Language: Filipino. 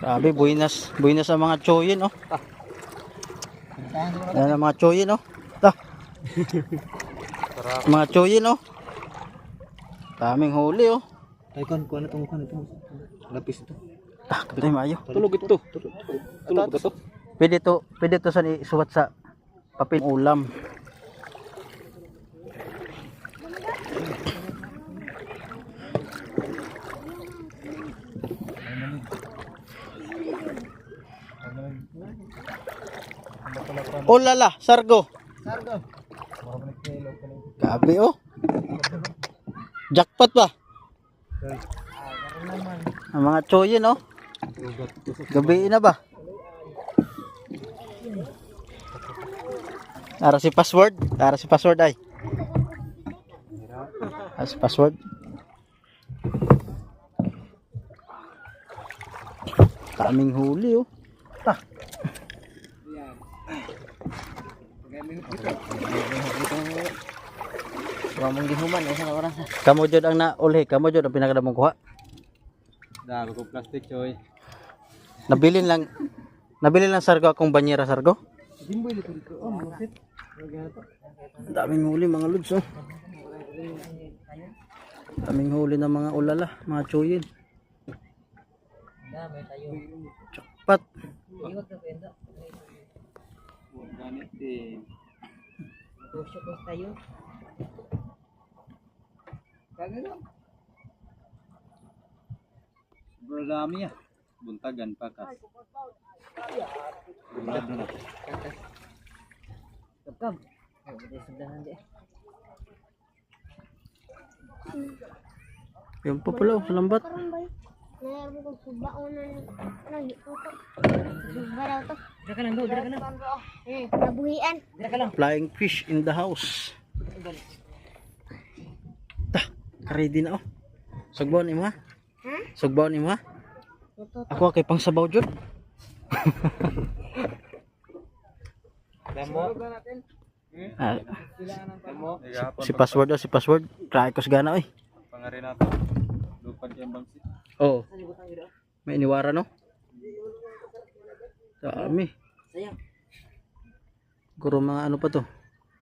Grabe, buinas. Buinas ang mga choyin, oh. Yan ang mga choyin, oh. Ito. Mga choyin, oh. Daming huli, oh. Ay, kuha na itong lapis ito. Kapitay maayo. Tulog ito. Tulog ito. Pwede to sa isuwat sa papel ulam. Oh lala, sargo. Gabi oh. Jackpot ba? Ang mga choyin oh. Gabi na ba? Ara si password ay. Ara si password. Daming huli oh. Ta. Ramong gihuman sa oras. Kamu jud ang naulhi, kamu jud ang pinakadamong kuha. Dami ko plastic choy. Nabili lang sargo akong banyera sargo. Dimboy dito. Oh, masit. Daming huli mga lods oh. Daming huli ng mga ulala, mga choyin. Dami tayo. Jackpot. Iwag ka penda. Ganit eh. Tusok ko tayo. Kagano. Brodami ya. Buntagan pa kas. Buntag na. Kapkam. Oh, bude sudahan di. Yung pa pala, lambat. Meron ko subaonan ng ito. Suba daw to. Dira ka lang daw, dira ka lang. Nabuhian. Dira ka lang. Flying fish in the house. Ready na oh. Sugbaon imo ha? Sugbaon imo ha? Ako kay pang sabaw jud. Demo. Si password oh, si password. Try ko gana oy. Pangari nato. Lupad yang bangsi. Oh. May iniwara no? Dami. Sayang. Guro mga ano pa to?